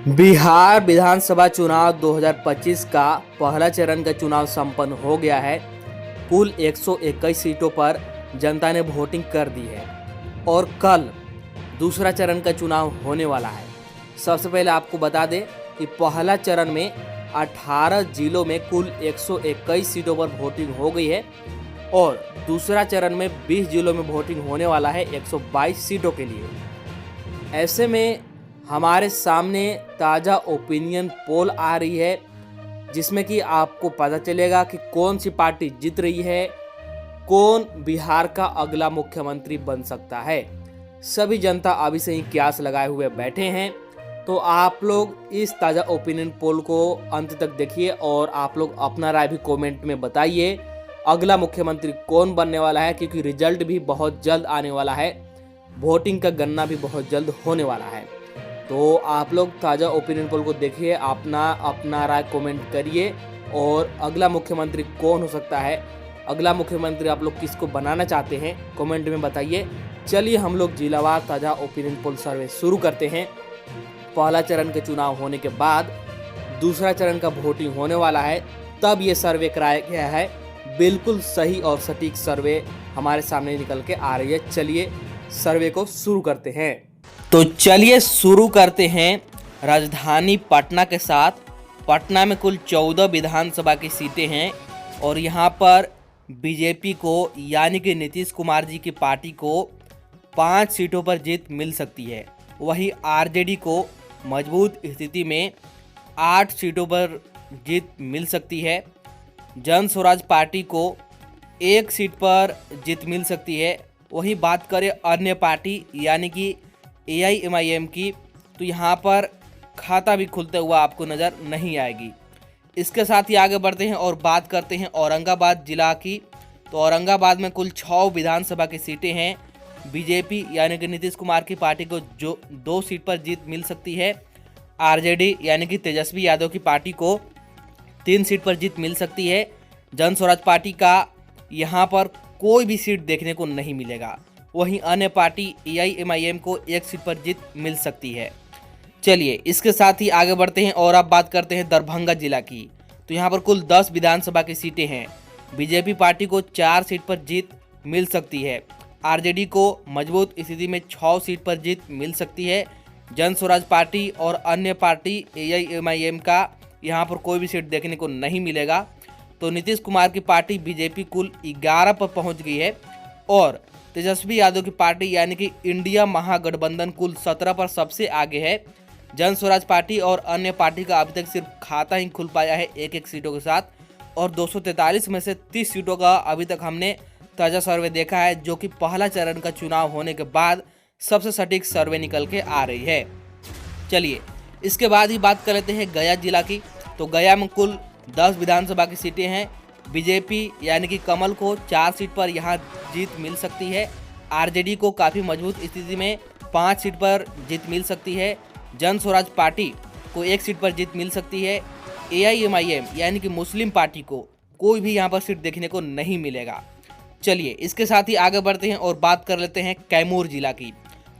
बिहार विधानसभा चुनाव 2025 का पहला चरण का चुनाव संपन्न हो गया है। कुल 121 सीटों पर जनता ने वोटिंग कर दी है और कल दूसरा चरण का चुनाव होने वाला है। सबसे पहले आपको बता दें कि पहला चरण में 18 जिलों में कुल 121 सीटों पर वोटिंग हो गई है और दूसरा चरण में 20 जिलों में वोटिंग होने वाला है 122 सीटों के लिए। ऐसे में हमारे सामने ताज़ा ओपिनियन पोल आ रही है जिसमें कि आपको पता चलेगा कि कौन सी पार्टी जीत रही है, कौन बिहार का अगला मुख्यमंत्री बन सकता है। सभी जनता अभी से ही क्यास लगाए हुए बैठे हैं, तो आप लोग इस ताज़ा ओपिनियन पोल को अंत तक देखिए और आप लोग अपना राय भी कमेंट में बताइए अगला मुख्यमंत्री कौन बनने वाला है, क्योंकि रिजल्ट भी बहुत जल्द आने वाला है, वोटिंग का गणना भी बहुत जल्द होने वाला है। तो आप लोग ताज़ा ओपिनियन पोल को देखिए, अपना राय कमेंट करिए और अगला मुख्यमंत्री कौन हो सकता है, अगला मुख्यमंत्री आप लोग किसको बनाना चाहते हैं कमेंट में बताइए। चलिए हम लोग जिलावार ताज़ा ओपिनियन पोल सर्वे शुरू करते हैं। पहला चरण के चुनाव होने के बाद दूसरा चरण का वोटिंग होने वाला है, तब ये सर्वे कराया गया है। बिल्कुल सही और सटीक सर्वे हमारे सामने निकल के आ रही है। चलिए सर्वे को शुरू करते हैं। तो चलिए शुरू करते हैं राजधानी पटना के साथ। पटना में कुल 14 विधानसभा की सीटें हैं और यहाँ पर बीजेपी को यानी कि नीतीश कुमार जी की पार्टी को 5 सीटों पर जीत मिल सकती है। वहीं आरजेडी को मजबूत स्थिति में 8 सीटों पर जीत मिल सकती है। जन स्वराज पार्टी को 1 सीट पर जीत मिल सकती है। वहीं बात करें अन्य पार्टी यानी कि AIMIM की, तो यहाँ पर खाता भी खुलते हुआ आपको नज़र नहीं आएगी। इसके साथ ही आगे बढ़ते हैं और बात करते हैं औरंगाबाद जिला की। तो औरंगाबाद में कुल 6 विधानसभा की सीटें हैं। बीजेपी यानी कि नीतीश कुमार की पार्टी को जो 2 सीट पर जीत मिल सकती है। आरजेडी यानी कि तेजस्वी यादव की पार्टी को 3 सीट पर जीत मिल सकती है। जन स्वराज पार्टी का यहाँ पर कोई भी सीट देखने को नहीं मिलेगा। वहीं अन्य पार्टी AIMIM को 1 सीट पर जीत मिल सकती है। चलिए इसके साथ ही आगे बढ़ते हैं और अब बात करते हैं दरभंगा जिला की। तो यहाँ पर कुल 10 विधानसभा की सीटें हैं। बीजेपी पार्टी को 4 सीट पर जीत मिल सकती है। आरजेडी को मजबूत स्थिति में 6 सीट पर जीत मिल सकती है। जन स्वराज पार्टी और अन्य पार्टी AIMIM का यहाँ पर कोई भी सीट देखने को नहीं मिलेगा। तो नीतीश कुमार की पार्टी बीजेपी कुल 11 पर पहुँच गई है और तेजस्वी यादव की पार्टी यानी कि इंडिया महागठबंधन कुल 17 पर सबसे आगे है। जन स्वराज पार्टी और अन्य पार्टी का अभी तक सिर्फ खाता ही खुल पाया है 1-1 सीटों के साथ और 243 में से 30 सीटों का अभी तक हमने ताज़ा सर्वे देखा है, जो कि पहला चरण का चुनाव होने के बाद सबसे सटीक सर्वे निकल के आ रही है। चलिए इसके बाद ही बात कर लेते हैं गया जिला की। तो गया में कुल 10 विधानसभा की सीटें हैं। बीजेपी यानी कि कमल को 4 सीट पर यहाँ जीत मिल सकती है। आरजेडी को काफ़ी मजबूत स्थिति में 5 सीट पर जीत मिल सकती है। जन स्वराज पार्टी को 1 सीट पर जीत मिल सकती है। AIMIM यानी कि मुस्लिम पार्टी को कोई भी यहाँ पर सीट देखने को नहीं मिलेगा। चलिए इसके साथ ही आगे बढ़ते हैं और बात कर लेते हैं कैमूर जिला की।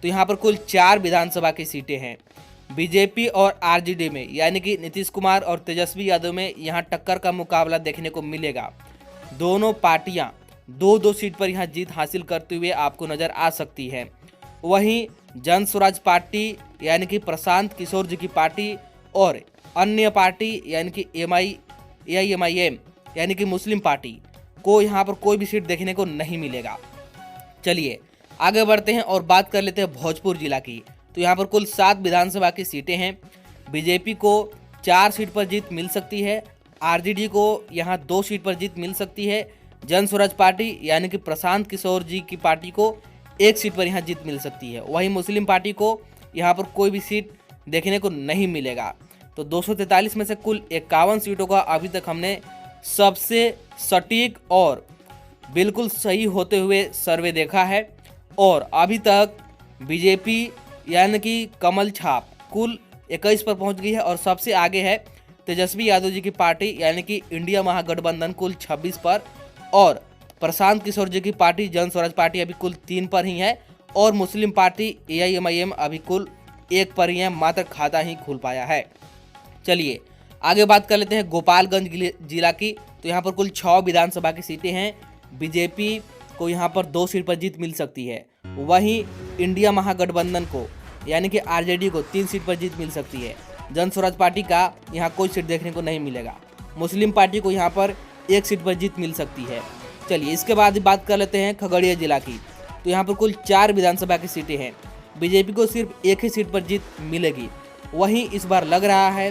तो यहाँ पर कुल 4 विधानसभा की सीटें हैं। बीजेपी और आरजेडी में यानी कि नीतीश कुमार और तेजस्वी यादव में यहाँ टक्कर का मुकाबला देखने को मिलेगा। दोनों पार्टियां 2-2 सीट पर यहाँ जीत हासिल करते हुए आपको नज़र आ सकती है। वहीं जन स्वराज पार्टी यानी कि प्रशांत किशोर जी की पार्टी और अन्य पार्टी यानी कि AIMIM यानी कि मुस्लिम पार्टी को यहाँ पर कोई भी सीट देखने को नहीं मिलेगा। चलिए आगे बढ़ते हैं और बात कर लेते हैं भोजपुर जिला की। तो यहाँ पर कुल 7 विधानसभा की सीटें हैं। बीजेपी को 4 सीट पर जीत मिल सकती है। आरजेडी को यहाँ 2 सीट पर जीत मिल सकती है। जन स्वराज पार्टी यानी कि प्रशांत किशोर जी की पार्टी को 1 सीट पर यहाँ जीत मिल सकती है। वहीं मुस्लिम पार्टी को यहाँ पर कोई भी सीट देखने को नहीं मिलेगा। तो 243 में से कुल 51 सीटों का अभी तक हमने सबसे सटीक और बिल्कुल सही होते हुए सर्वे देखा है और अभी तक बीजेपी यानी कि कमल छाप कुल 21 पर पहुंच गई है और सबसे आगे है तेजस्वी यादव जी की पार्टी यानी कि इंडिया महागठबंधन कुल 26 पर और प्रशांत किशोर जी की पार्टी जन स्वराज पार्टी अभी कुल 3 पर ही है और मुस्लिम पार्टी AIMIM अभी कुल एक पर ही है, मात्र खाता ही खुल पाया है। चलिए आगे बात कर लेते हैं गोपालगंज जिला की। तो यहाँ पर कुल 6 विधानसभा की सीटें हैं। बीजेपी को यहाँ पर 2 सीट पर जीत मिल सकती है। वहीं इंडिया महागठबंधन को यानी कि आरजेडी को 3 सीट पर जीत मिल सकती है। जन स्वराज पार्टी का यहाँ कोई सीट देखने को नहीं मिलेगा। मुस्लिम पार्टी को यहाँ पर 1 सीट पर जीत मिल सकती है। चलिए इसके बाद बात कर लेते हैं खगड़िया जिला की। तो यहाँ पर कुल 4 विधानसभा की सीटें हैं। बीजेपी को सिर्फ 1 ही सीट पर जीत मिलेगी। वहीं इस बार लग रहा है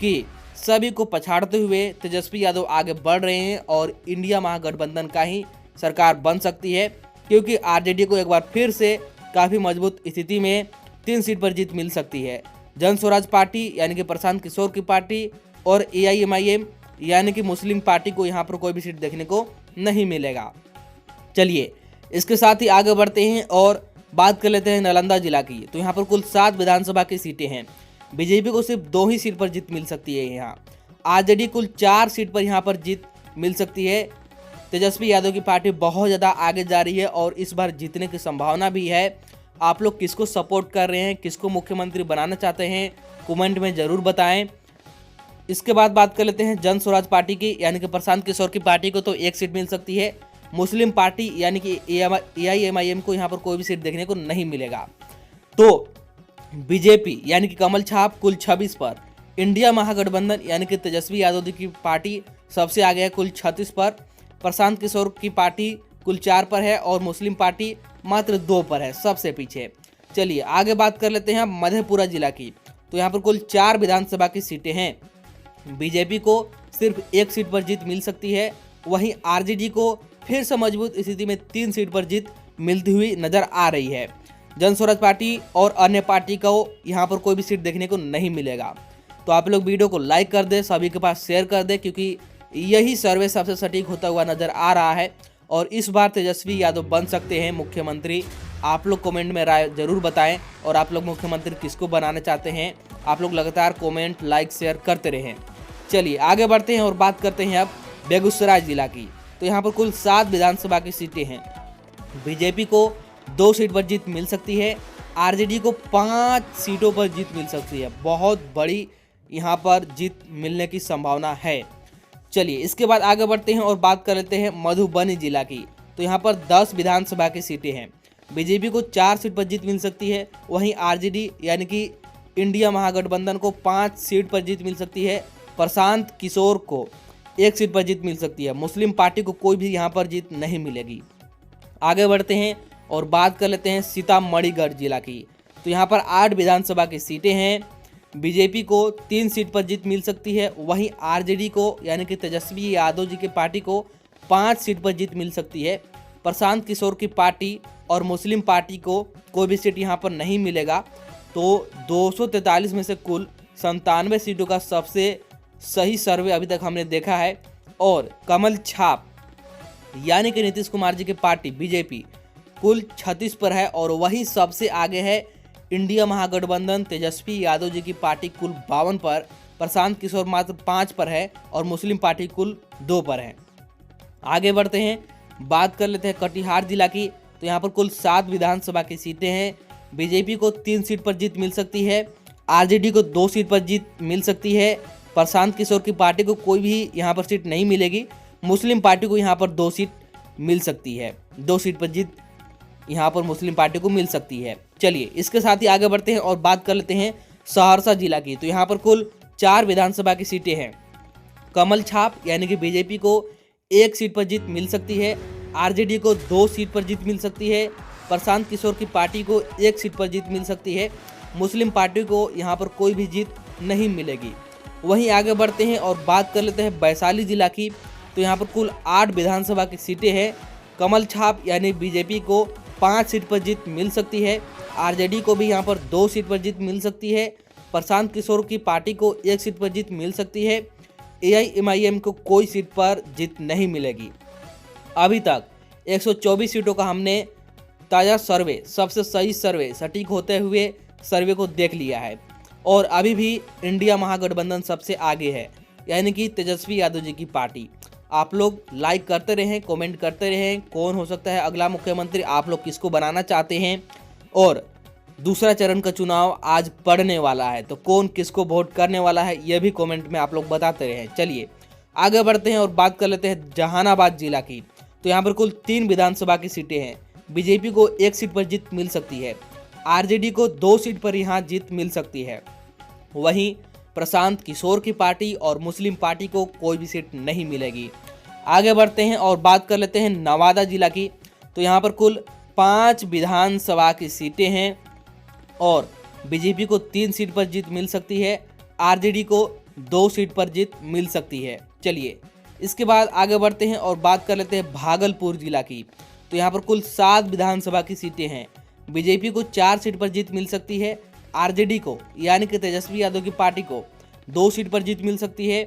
कि सभी को पछाड़ते हुए तेजस्वी यादव आगे बढ़ रहे हैं और इंडिया महागठबंधन का ही सरकार बन सकती है, क्योंकि आरजेडी को एक बार फिर से काफ़ी मजबूत स्थिति में 3 सीट पर जीत मिल सकती है। जन स्वराज पार्टी यानी कि प्रशांत किशोर की पार्टी और AIMIM यानी कि मुस्लिम पार्टी को यहाँ पर कोई भी सीट देखने को नहीं मिलेगा। चलिए इसके साथ ही आगे बढ़ते हैं और बात कर लेते हैं नालंदा जिला की। तो यहाँ पर कुल 7 विधानसभा की सीटें हैं। बीजेपी को सिर्फ 2 ही सीट पर जीत मिल सकती है। यहाँ आरजेडी कुल 4 सीट पर यहाँ पर जीत मिल सकती है। तेजस्वी यादव की पार्टी बहुत ज़्यादा आगे जा रही है और इस बार जीतने की संभावना भी है। आप लोग किसको सपोर्ट कर रहे हैं, किसको मुख्यमंत्री बनाना चाहते हैं, कमेंट में ज़रूर बताएं। इसके बाद बात कर लेते हैं जन स्वराज पार्टी की यानी कि प्रशांत किशोर की पार्टी को तो 1 सीट मिल सकती है। मुस्लिम पार्टी यानी कि AIMIM को यहाँ पर कोई भी सीट देखने को नहीं मिलेगा। तो बीजेपी यानी कि कमल छाप कुल 26 पर, इंडिया महागठबंधन यानी कि तेजस्वी यादव जी की पार्टी सबसे आगे है कुल 36 पर, प्रशांत किशोर की पार्टी कुल 4 पर है और मुस्लिम पार्टी मात्र 2 पर है, सबसे पीछे। चलिए आगे बात कर लेते हैं मधेपुरा जिला की। तो यहाँ पर कुल 4 विधानसभा की सीटें हैं। बीजेपी को सिर्फ 1 सीट पर जीत मिल सकती है। वहीं आरजेडी को फिर से मजबूत स्थिति में 3 सीट पर जीत मिलती हुई नजर आ रही है। जन स्वराज पार्टी और अन्य पार्टी को यहाँ पर कोई भी सीट देखने को नहीं मिलेगा। तो आप लोग वीडियो को लाइक कर दें, सभी के पास शेयर कर दें, क्योंकि यही सर्वे सबसे सटीक होता हुआ नजर आ रहा है और इस बार तेजस्वी यादव बन सकते हैं मुख्यमंत्री। आप लोग कमेंट में राय जरूर बताएं और आप लोग मुख्यमंत्री किसको बनाना चाहते हैं। आप लोग लगातार कमेंट, लाइक, शेयर करते रहें। चलिए आगे बढ़ते हैं और बात करते हैं अब बेगूसराय जिला की। तो यहाँ पर कुल 7 विधानसभा की सीटें हैं। बीजेपी को 2 सीट पर जीत मिल सकती है। आरजेडी को 5 सीटों पर जीत मिल सकती है। बहुत बड़ी यहाँ पर जीत मिलने की संभावना है। चलिए इसके बाद आगे बढ़ते हैं और बात कर लेते हैं मधुबनी जिला की। तो यहाँ पर 10 विधानसभा की सीटें हैं। बीजेपी को 4 सीट पर जीत मिल सकती है। वहीं आरजेडी यानी कि इंडिया महागठबंधन को 5 सीट पर जीत मिल सकती है। प्रशांत किशोर को 1 सीट पर जीत मिल सकती है। मुस्लिम पार्टी को कोई भी यहाँ पर जीत नहीं मिलेगी। आगे बढ़ते हैं और बात कर लेते हैं सीतामढ़ीगढ़ जिला की। तो यहाँ पर 8 विधानसभा की सीटें हैं। बीजेपी को 3 सीट पर जीत मिल सकती है। वहीं आरजेडी को यानी कि तेजस्वी यादव जी की पार्टी को 5 सीट पर जीत मिल सकती है। प्रशांत किशोर की पार्टी और मुस्लिम पार्टी को कोई भी सीट यहाँ पर नहीं मिलेगा। तो 243 में से कुल 97 सीटों का सबसे सही सर्वे अभी तक हमने देखा है। और कमल छाप यानी कि नीतीश कुमार जी की पार्टी बीजेपी कुल 36 पर है और वही सबसे आगे है इंडिया महागठबंधन तेजस्वी यादव जी की पार्टी कुल 52 पर, प्रशांत किशोर मात्र 5 पर है और मुस्लिम पार्टी कुल 2 पर है। आगे बढ़ते हैं, बात कर लेते हैं कटिहार जिला की। तो यहाँ पर कुल 7 विधानसभा की सीटें हैं। बीजेपी को 3 सीट पर जीत मिल सकती है। आरजेडी को 2 सीट पर जीत मिल सकती है। प्रशांत किशोर की पार्टी को कोई भी यहाँ पर सीट नहीं मिलेगी। मुस्लिम पार्टी को यहाँ पर 2 सीट मिल सकती है। 2 सीट पर जीत यहाँ पर मुस्लिम पार्टी को मिल सकती है। चलिए इसके साथ ही आगे बढ़ते हैं और बात कर लेते हैं सहरसा जिला की। तो यहाँ पर कुल 4 विधानसभा की सीटें हैं। कमल छाप यानी कि बीजेपी को 1 सीट पर जीत मिल सकती है। आरजेडी को 2 सीट पर जीत मिल सकती है। प्रशांत किशोर की पार्टी को 1 सीट पर जीत मिल सकती है। मुस्लिम पार्टी को यहाँ पर कोई भी जीत नहीं मिलेगी। वहीं आगे बढ़ते हैं और बात कर लेते हैं वैशाली जिला की। तो यहाँ पर कुल 8 विधानसभा की सीटें हैं। कमल छाप यानी बीजेपी को 5 सीट पर जीत मिल सकती है। आरजेडी को भी यहाँ पर 2 सीट पर जीत मिल सकती है। प्रशांत किशोर की पार्टी को 1 सीट पर जीत मिल सकती है। AIMIM को कोई सीट पर जीत नहीं मिलेगी। अभी तक 124 सीटों का हमने ताज़ा सर्वे, सबसे सही सर्वे, सटीक होते हुए सर्वे को देख लिया है और अभी भी इंडिया महागठबंधन सबसे आगे है यानी कि तेजस्वी यादव जी की पार्टी। आप लोग लाइक करते रहें, कमेंट करते रहें, कौन हो सकता है अगला मुख्यमंत्री, आप लोग किसको बनाना चाहते हैं और दूसरा चरण का चुनाव आज पड़ने वाला है, तो कौन किसको वोट करने वाला है यह भी कमेंट में आप लोग बताते रहे। चलिए आगे बढ़ते हैं और बात कर लेते हैं जहानाबाद जिला की। तो यहाँ पर कुल 3 विधानसभा की सीटें हैं। बीजेपी को 1 सीट पर जीत मिल सकती है, आरजेडी को 2 सीट पर यहाँ जीत मिल सकती है। वहीं प्रशांत किशोर की पार्टी और मुस्लिम पार्टी को कोई भी सीट नहीं मिलेगी। आगे बढ़ते हैं और बात कर लेते हैं नवादा जिला की। तो यहाँ पर कुल 5 विधानसभा की सीटें हैं और बीजेपी को 3 सीट पर जीत मिल सकती है, आरजेडी को 2 सीट पर जीत मिल सकती है। चलिए इसके बाद आगे बढ़ते हैं और बात कर लेते हैं भागलपुर जिला की। तो यहाँ पर कुल 7 विधानसभा की सीटें हैं। बीजेपी को 4 सीट पर जीत मिल सकती है, आरजेडी को यानी कि तेजस्वी यादव की पार्टी को 2 सीट पर जीत मिल सकती है,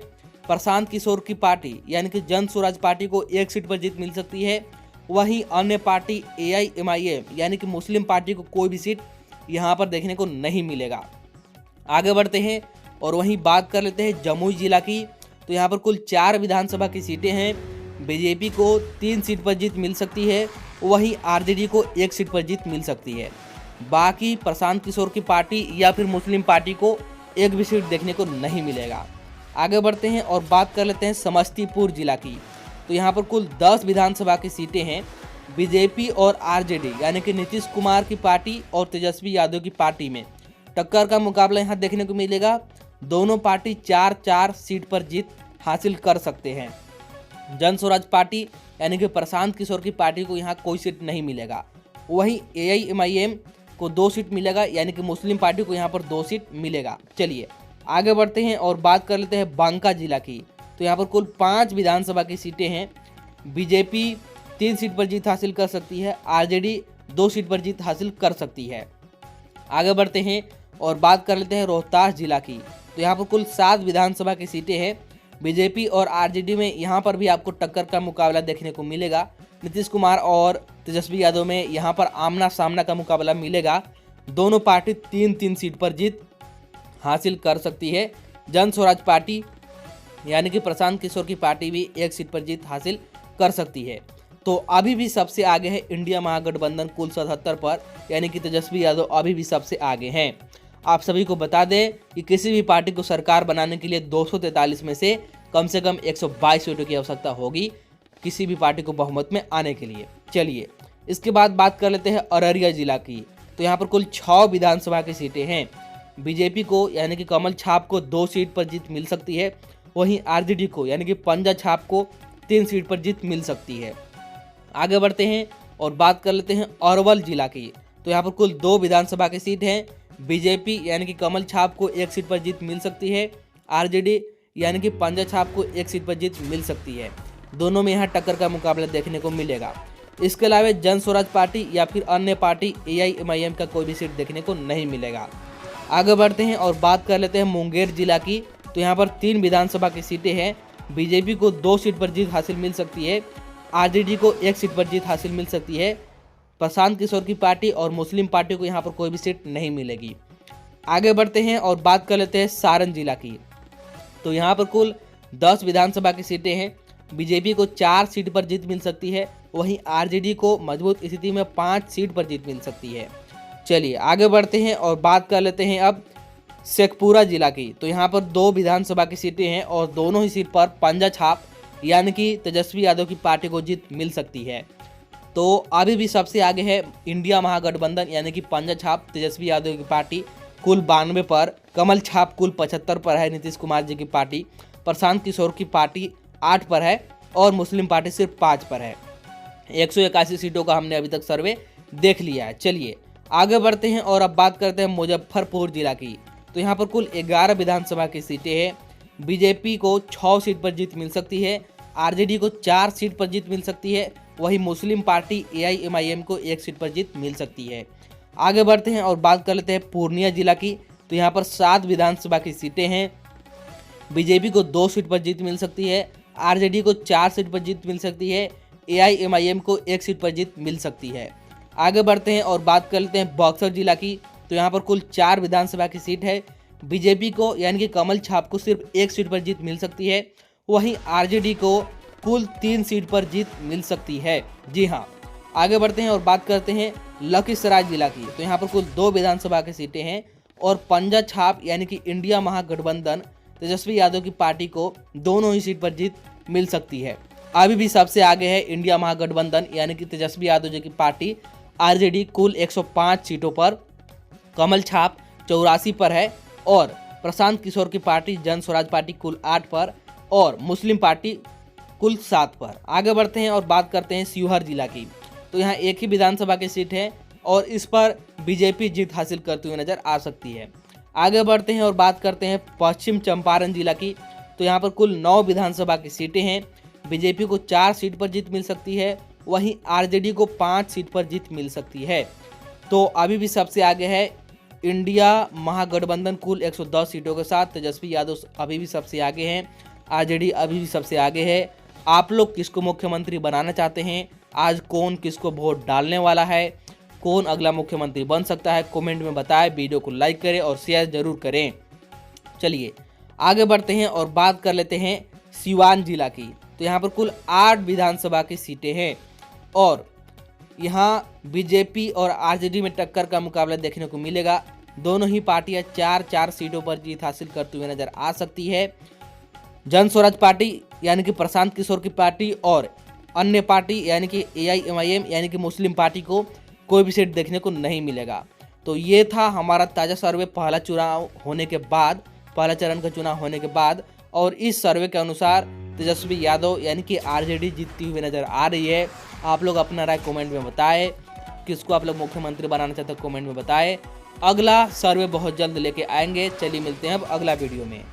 प्रशांत किशोर की पार्टी यानी कि जन स्वराज पार्टी को 1 सीट पर जीत मिल सकती है। वहीं अन्य पार्टी AIMIM यानी कि मुस्लिम पार्टी को कोई भी सीट यहाँ पर देखने को नहीं मिलेगा। आगे बढ़ते हैं और वहीं बात कर लेते हैं जमुई जिला की। तो यहाँ पर कुल 4 विधानसभा की सीटें हैं। बीजेपी को 3 सीट पर जीत मिल सकती है, वहीं आरजेडी को 1 सीट पर जीत मिल सकती है। बाकी प्रशांत किशोर की पार्टी या फिर मुस्लिम पार्टी को 1 भी सीट देखने को नहीं मिलेगा। आगे बढ़ते हैं और बात कर लेते हैं समस्तीपुर जिला की। तो यहाँ पर कुल 10 विधानसभा की सीटें हैं। बीजेपी और आरजेडी यानी कि नीतीश कुमार की पार्टी और तेजस्वी यादव की पार्टी में टक्कर का मुकाबला यहाँ देखने को मिलेगा। दोनों पार्टी 4-4 सीट पर जीत हासिल कर सकते हैं। जन स्वराज पार्टी यानी कि प्रशांत किशोर की पार्टी को यहाँ कोई सीट नहीं मिलेगा। वहीं AIMIM को 2 सीट मिलेगा यानी कि मुस्लिम पार्टी को यहाँ पर 2 सीट मिलेगा। चलिए आगे बढ़ते हैं और बात कर लेते हैं बांका जिला की। तो यहाँ पर कुल 5 विधानसभा की सीटें हैं। बीजेपी 3 सीट पर जीत हासिल कर सकती है, आरजेडी 2 सीट पर जीत हासिल कर सकती है। आगे बढ़ते हैं और बात कर लेते हैं रोहतास जिला की। तो यहाँ पर कुल 7 विधानसभा की सीटें हैं। बीजेपी और आरजेडी में यहाँ पर भी आपको टक्कर का मुकाबला देखने को मिलेगा। नीतीश कुमार और तेजस्वी यादव में यहाँ पर आमना सामना का मुकाबला मिलेगा। दोनों पार्टी 3-3 सीट पर जीत हासिल कर सकती है। जन स्वराज पार्टी यानी कि प्रशांत किशोर की पार्टी भी 1 सीट पर जीत हासिल कर सकती है। तो अभी भी सबसे आगे है इंडिया महागठबंधन कुल 77 पर, यानी कि तेजस्वी यादव अभी भी सबसे आगे हैं। आप सभी को बता दें कि किसी भी पार्टी को सरकार बनाने के लिए 243 में से कम 122 सीटों की आवश्यकता होगी किसी भी पार्टी को बहुमत में आने के लिए। चलिए इसके बाद बात कर लेते हैं अररिया जिला की। तो यहाँ पर कुल 6 विधानसभा की सीटें हैं। बीजेपी को यानी कि कमल छाप को 2 सीट पर जीत मिल सकती है, वहीं आरजेडी को यानी कि पंजा छाप को 3 सीट पर जीत मिल सकती है। आगे बढ़ते हैं और बात कर लेते हैं अरवल जिला की। तो यहाँ पर कुल 2 विधानसभा की सीट हैं। बीजेपी यानी कि कमल छाप को 1 सीट पर जीत मिल सकती है, आरजेडी यानी कि पंजा छाप को 1 सीट पर जीत मिल सकती है। दोनों में यहाँ टक्कर का मुकाबला देखने को मिलेगा। इसके अलावा जन स्वराज पार्टी या फिर अन्य पार्टी AIMIM का कोई भी सीट देखने को नहीं मिलेगा। आगे बढ़ते हैं और बात कर लेते हैं मुंगेर जिला की। तो यहाँ पर 3 विधानसभा की सीटें हैं। बीजेपी को 2 सीट पर जीत हासिल मिल सकती है, आरजेडी को 1 सीट पर जीत हासिल मिल सकती है। प्रशांत किशोर की पार्टी और मुस्लिम पार्टी को यहाँ पर कोई भी सीट नहीं मिलेगी। आगे बढ़ते हैं और बात कर लेते हैं सारण जिला की। तो यहाँ पर कुल 10 विधानसभा की सीटें हैं। बीजेपी को 4 सीट पर जीत मिल सकती है, वहीं आरजेडी को मजबूत स्थिति में 5 सीट पर जीत मिल सकती है। चलिए आगे बढ़ते हैं और बात कर लेते हैं अब शेखपुरा जिला की। तो यहाँ पर 2 विधानसभा की सीटें हैं और दोनों ही सीट पर पंजा छाप यानी कि तेजस्वी यादव की पार्टी को जीत मिल सकती है। तो अभी भी सबसे आगे है इंडिया महागठबंधन यानी कि पंजा छाप तेजस्वी यादव की पार्टी कुल 92 पर, कमल छाप कुल 75 पर है नीतीश कुमार जी की पार्टी, प्रशांत किशोर की पार्टी 8 पर है और मुस्लिम पार्टी सिर्फ 5 पर है। 181 सीटों का हमने अभी तक सर्वे देख लिया है। चलिए आगे बढ़ते हैं और अब बात करते हैं मुजफ्फरपुर जिला की। तो यहाँ पर कुल 11 विधानसभा की सीटें हैं। बीजेपी को 6 सीट पर जीत मिल सकती है, आरजेडी को 4 सीट पर जीत मिल सकती है, वहीं मुस्लिम पार्टी AIMIM को 1 सीट पर जीत मिल सकती है। आगे बढ़ते हैं और बात कर लेते हैं पूर्णिया जिला की। तो यहाँ पर 7 विधानसभा की सीटें हैं। बीजेपी को 2 सीट पर जीत मिल सकती है, आरजेडी को 4 सीट पर जीत मिल सकती है, AIMIM को 1 सीट पर जीत मिल सकती है। आगे बढ़ते हैं और बात कर लेते हैं बक्सर जिला की। तो यहाँ पर कुल 4 विधानसभा की सीट है। बीजेपी को यानी कि कमल छाप को सिर्फ 1 सीट पर जीत मिल सकती है, वहीं आरजेडी को कुल 3 सीट पर जीत मिल सकती है। जी हाँ, आगे बढ़ते हैं और बात करते हैं लखीसराय जिला की। तो यहाँ पर कुल 2 विधानसभा की सीटें हैं और पंजा छाप यानी कि इंडिया महागठबंधन तेजस्वी यादव की पार्टी को दोनों ही सीट पर जीत मिल सकती है। अभी भी सबसे आगे है इंडिया महागठबंधन यानी कि तेजस्वी यादव जी की पार्टी आरजेडी कुल 105 सीटों पर, कमल छाप 84 पर है और प्रशांत किशोर की पार्टी जन स्वराज पार्टी कुल 8 पर और मुस्लिम पार्टी कुल 7 पर। आगे बढ़ते हैं और बात करते हैं शिवहर जिला की। तो यहाँ एक ही विधानसभा की सीट है और इस पर बीजेपी जीत हासिल करती हुई नजर आ सकती है। आगे बढ़ते हैं और बात करते हैं पश्चिम चंपारण जिला की। तो यहाँ पर कुल 9 विधानसभा की सीटें हैं। बीजेपी को 4 सीट पर जीत मिल सकती है, वहीं आरजेडी को 5 सीट पर जीत मिल सकती है। तो अभी भी सबसे आगे है इंडिया महागठबंधन कुल 110 सीटों के साथ। तेजस्वी यादव अभी भी सबसे आगे हैं, आरजेडी अभी भी सबसे आगे है। आप लोग किसको मुख्यमंत्री बनाना चाहते हैं? आज कौन किसको वोट डालने वाला है? कौन अगला मुख्यमंत्री बन सकता है? कमेंट में बताएं। वीडियो को लाइक करें और शेयर जरूर करें। चलिए आगे बढ़ते हैं और बात कर लेते हैं सिवान जिला की। तो यहाँ पर कुल 8 विधानसभा की सीटें हैं और यहाँ बीजेपी और आरजेडी में टक्कर का मुकाबला देखने को मिलेगा। दोनों ही पार्टियां 4-4 सीटों पर जीत हासिल करते हुए नजर आ सकती है। जन स्वराज पार्टी यानी कि प्रशांत किशोर की पार्टी और अन्य पार्टी यानी कि AIMIM यानी कि मुस्लिम पार्टी को कोई भी सीट देखने को नहीं मिलेगा। तो ये था हमारा ताज़ा सर्वे पहला चुनाव होने के बाद, पहला चरण का चुनाव होने के बाद, और इस सर्वे के अनुसार तेजस्वी यादव यानी कि आरजेडी जीतती हुई नज़र आ रही है। आप लोग अपना राय कमेंट में बताएं, किसको आप लोग मुख्यमंत्री बनाना चाहते हैं कमेंट में बताएं। अगला सर्वे बहुत जल्द लेके आएंगे। चलिए मिलते हैं अब अगला वीडियो में।